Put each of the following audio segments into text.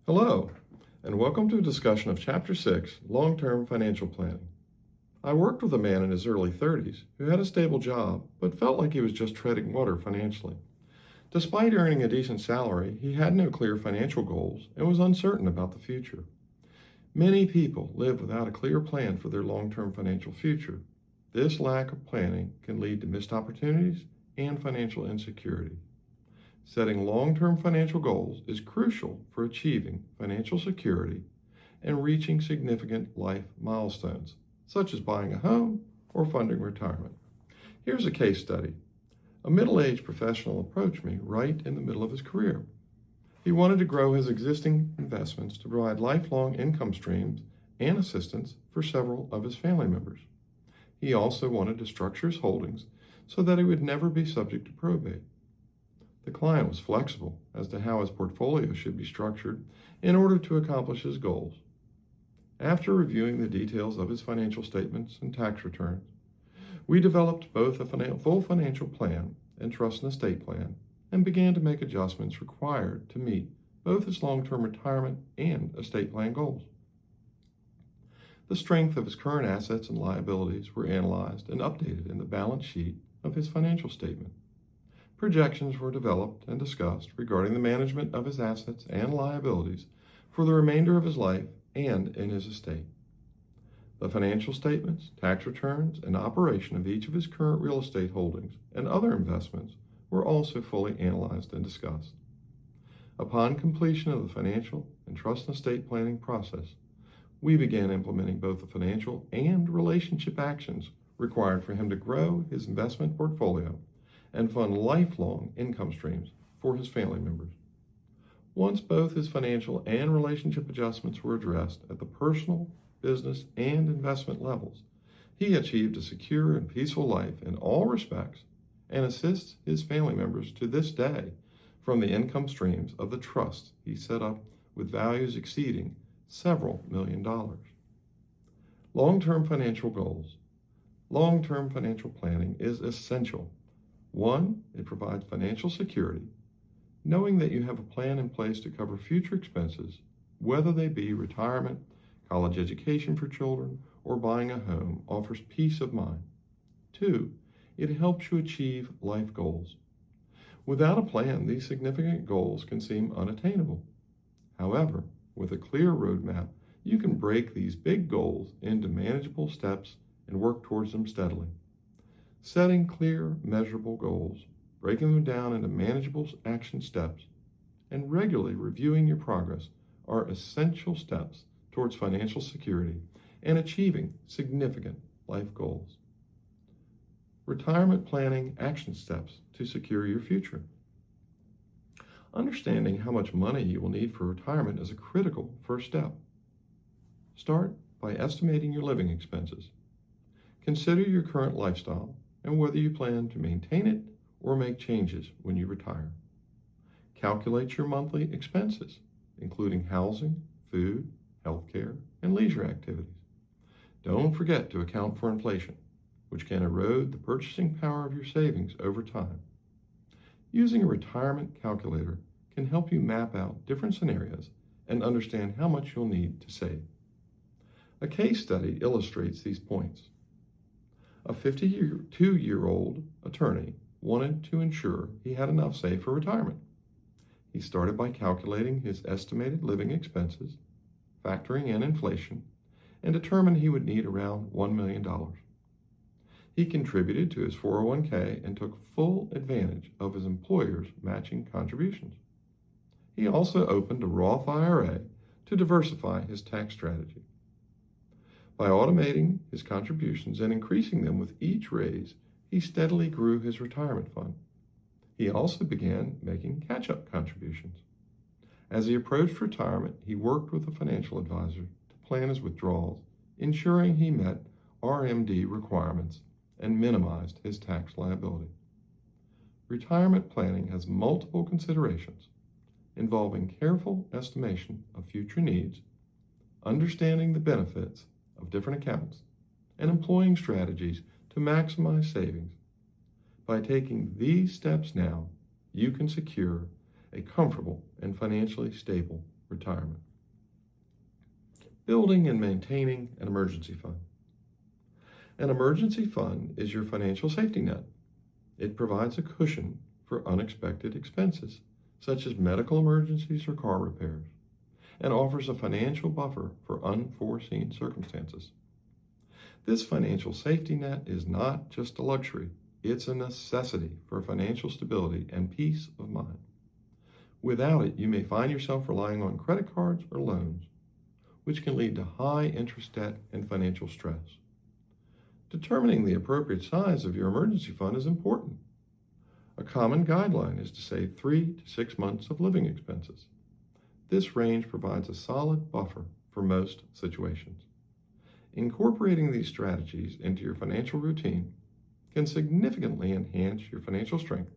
Hello, and welcome to a discussion of Chapter 6, Long-Term Financial Planning. I worked with a man in his early 30s who had a stable job but felt like he was just treading water financially. Despite earning a decent salary, he had no clear financial goals and was uncertain about the future. Many people live without a clear plan for their long-term financial future. This lack of planning can lead to missed opportunities and financial insecurity. Setting long-term financial goals is crucial for achieving financial security and reaching significant life milestones, such as buying a home or funding retirement. Here's a case study. A middle-aged professional approached me right in the middle of his career. He wanted to grow his existing investments to provide lifelong income streams and assistance for several of his family members. He also wanted to structure his holdings so that he would never be subject to probate. The client was flexible as to how his portfolio should be structured in order to accomplish his goals. After reviewing the details of his financial statements and tax returns, we developed both a full financial plan and trust and estate plan and began to make adjustments required to meet both his long-term retirement and estate plan goals. The strength of his current assets and liabilities were analyzed and updated in the balance sheet of his financial statement. Projections were developed and discussed regarding the management of his assets and liabilities for the remainder of his life and in his estate. The financial statements, tax returns, and operation of each of his current real estate holdings and other investments were also fully analyzed and discussed. Upon completion of the financial and trust and estate planning process, we began implementing both the financial and relationship actions required for him to grow his investment portfolio and fund lifelong income streams for his family members. Once both his financial and relationship adjustments were addressed at the personal, business, and investment levels, he achieved a secure and peaceful life in all respects and assists his family members to this day from the income streams of the trust he set up with values exceeding several $1,000,000. Long-term financial goals. Long-term financial planning is essential. 1, it provides financial security. Knowing that you have a plan in place to cover future expenses, whether they be retirement, college education for children, or buying a home, offers peace of mind. 2, it helps you achieve life goals. Without a plan, these significant goals can seem unattainable. However, with a clear roadmap, you can break these big goals into manageable steps and work towards them steadily. Setting clear, measurable goals, breaking them down into manageable action steps, and regularly reviewing your progress are essential steps towards financial security and achieving significant life goals. Retirement planning action steps to secure your future. Understanding how much money you will need for retirement is a critical first step. Start by estimating your living expenses. Consider your current lifestyle and whether you plan to maintain it or make changes when you retire. Calculate your monthly expenses, including housing, food, healthcare, and leisure activities. Don't forget to account for inflation, which can erode the purchasing power of your savings over time. Using a retirement calculator can help you map out different scenarios and understand how much you'll need to save. A case study illustrates these points. A 52-year-old attorney wanted to ensure he had enough saved for retirement. He started by calculating his estimated living expenses, factoring in inflation, and determined he would need around $1 million. He contributed to his 401k and took full advantage of his employer's matching contributions. He also opened a Roth IRA to diversify his tax strategy. By automating his contributions and increasing them with each raise, he steadily grew his retirement fund. He also began making catch-up contributions. As he approached retirement, he worked with a financial advisor to plan his withdrawals, ensuring he met RMD requirements and minimized his tax liability. Retirement planning has multiple considerations involving careful estimation of future needs, understanding the benefits of different accounts, and employing strategies to maximize savings. By taking these steps now, you can secure a comfortable and financially stable retirement. retirement. Building and maintaining an emergency fund. An emergency fund is your financial safety net. It provides a cushion for unexpected expenses, such as medical emergencies or car repairs, and offers a financial buffer for unforeseen circumstances. This financial safety net is not just a luxury, it's a necessity for financial stability and peace of mind. Without it, you may find yourself relying on credit cards or loans, which can lead to high interest debt and financial stress. Determining the appropriate size of your emergency fund is important. A common guideline is to save 3 to 6 months of living expenses. This range provides a solid buffer for most situations. Incorporating these strategies into your financial routine can significantly enhance your financial strength.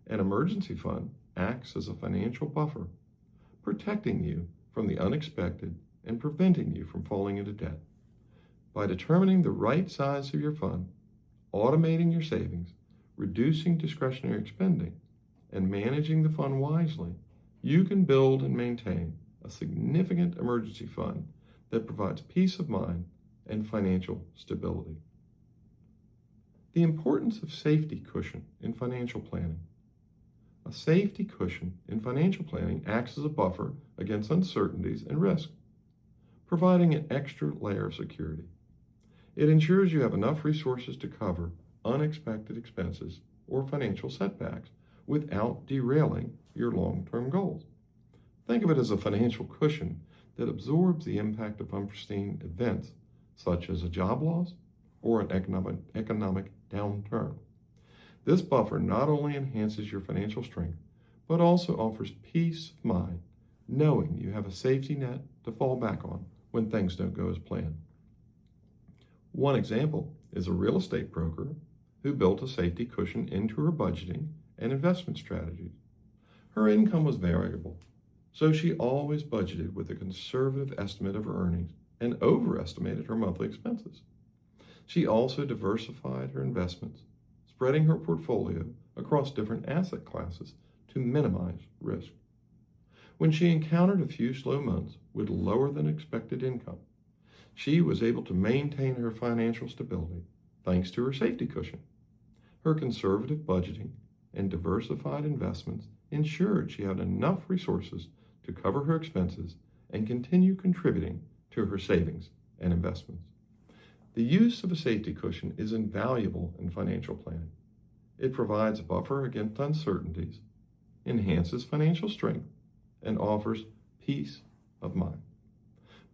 An emergency fund acts as a financial buffer, protecting you from the unexpected and preventing you from falling into debt. By determining the right size of your fund, automating your savings, reducing discretionary spending, and managing the fund wisely, you can build and maintain a significant emergency fund that provides peace of mind and financial stability. The importance of safety cushion in financial planning. A safety cushion in financial planning acts as a buffer against uncertainties and risk, providing an extra layer of security. It ensures you have enough resources to cover unexpected expenses or financial setbacks without derailing your long-term goals. Think of it as a financial cushion that absorbs the impact of unforeseen events, such as a job loss or an economic downturn. This buffer not only enhances your financial strength, but also offers peace of mind, knowing you have a safety net to fall back on when things don't go as planned. One example is a real estate broker who built a safety cushion into her budgeting and investment strategies. Her income was variable, so she always budgeted with a conservative estimate of her earnings and overestimated her monthly expenses. She also diversified her investments, spreading her portfolio across different asset classes to minimize risk. When she encountered a few slow months with lower than expected income, she was able to maintain her financial stability thanks to her safety cushion. Her conservative budgeting and diversified investments ensured she had enough resources to cover her expenses and continue contributing to her savings and investments. The use of a safety cushion is invaluable in financial planning. It provides a buffer against uncertainties, enhances financial strength, and offers peace of mind.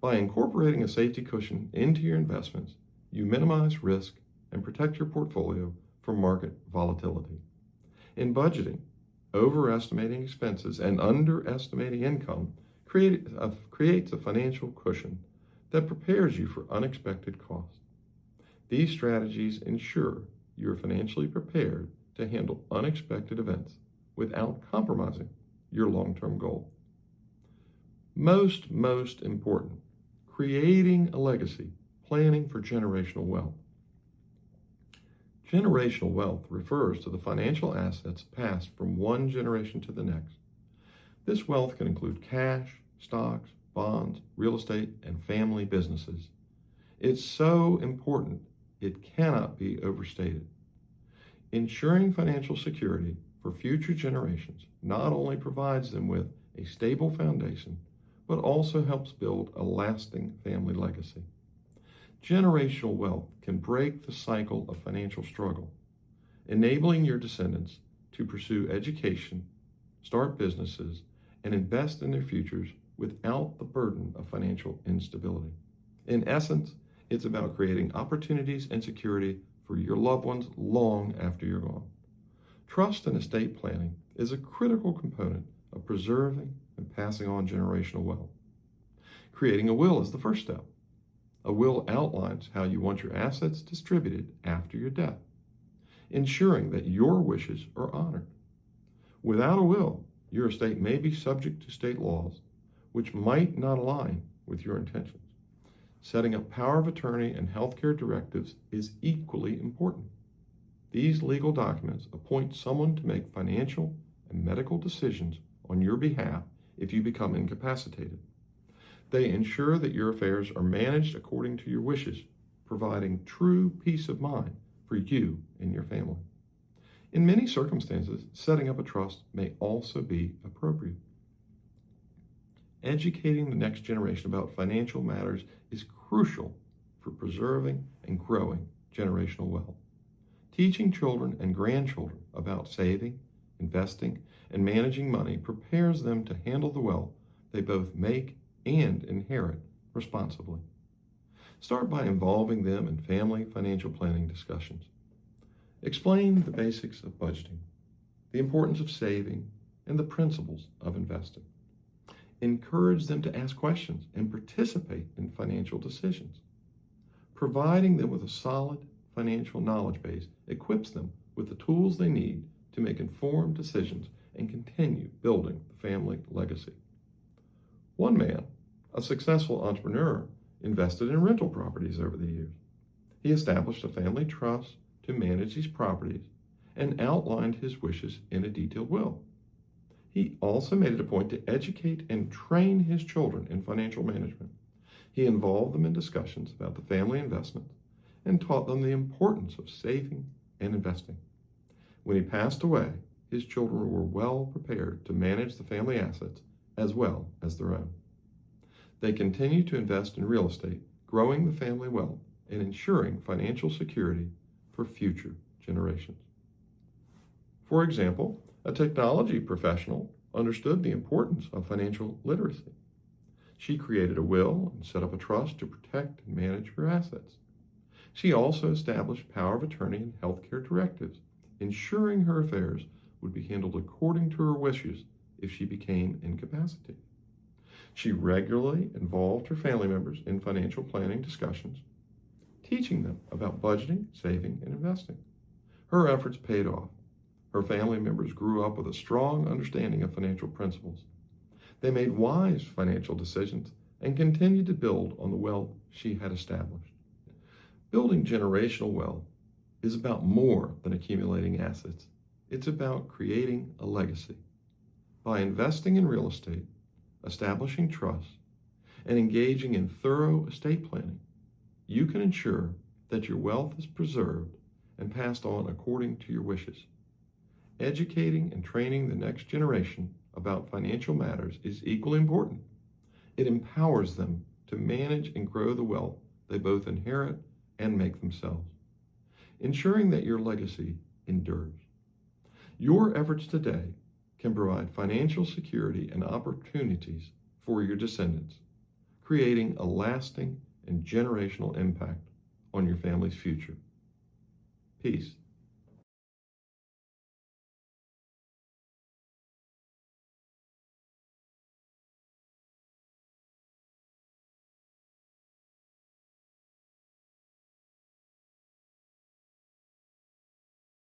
By incorporating a safety cushion into your investments, you minimize risk and protect your portfolio from market volatility. In budgeting, overestimating expenses and underestimating income creates a financial cushion that prepares you for unexpected costs. These strategies ensure you are financially prepared to handle unexpected events without compromising your long-term goal. Most important, creating a legacy, planning for generational wealth. Generational wealth refers to the financial assets passed from one generation to the next. This wealth can include cash, stocks, bonds, real estate, and family businesses. It's so important, it cannot be overstated. Ensuring financial security for future generations not only provides them with a stable foundation, but also helps build a lasting family legacy. Generational wealth can break the cycle of financial struggle, enabling your descendants to pursue education, start businesses, and invest in their futures without the burden of financial instability. In essence, it's about creating opportunities and security for your loved ones long after you're gone. Trust and estate planning is a critical component of preserving and passing on generational wealth. Creating a will is the first step. A will outlines how you want your assets distributed after your death, ensuring that your wishes are honored. Without a will, your estate may be subject to state laws, which might not align with your intentions. Setting up power of attorney and healthcare directives is equally important. These legal documents appoint someone to make financial and medical decisions on your behalf if you become incapacitated. They ensure that your affairs are managed according to your wishes, providing true peace of mind for you and your family. In many circumstances, setting up a trust may also be appropriate. Educating the next generation about financial matters is crucial for preserving and growing generational wealth. Teaching children and grandchildren about saving, investing, and managing money prepares them to handle the wealth they both make and inherit responsibly. Start by involving them in family financial planning discussions. Explain the basics of budgeting, the importance of saving, and the principles of investing. Encourage them to ask questions and participate in financial decisions. Providing them with a solid financial knowledge base equips them with the tools they need to make informed decisions and continue building the family legacy. One man, a successful entrepreneur, invested in rental properties over the years. He established a family trust to manage these properties and outlined his wishes in a detailed will. He also made it a point to educate and train his children in financial management. He involved them in discussions about the family investments and taught them the importance of saving and investing. When he passed away, his children were well prepared to manage the family assets as well as their own. They continued to invest in real estate, growing the family wealth and ensuring financial security for future generations. For example, a technology professional understood the importance of financial literacy. She created a will and set up a trust to protect and manage her assets. She also established power of attorney and healthcare directives, ensuring her affairs would be handled according to her wishes if she became incapacitated. She regularly involved her family members in financial planning discussions, teaching them about budgeting, saving, and investing. Her efforts paid off. Her family members grew up with a strong understanding of financial principles. They made wise financial decisions and continued to build on the wealth she had established. Building generational wealth is about more than accumulating assets. It's about creating a legacy. By investing in real estate, establishing trusts, and engaging in thorough estate planning, you can ensure that your wealth is preserved and passed on according to your wishes. Educating and training the next generation about financial matters is equally important. It empowers them to manage and grow the wealth they both inherit and make themselves, ensuring that your legacy endures. Your efforts today can provide financial security and opportunities for your descendants, creating a lasting and generational impact on your family's future. Peace.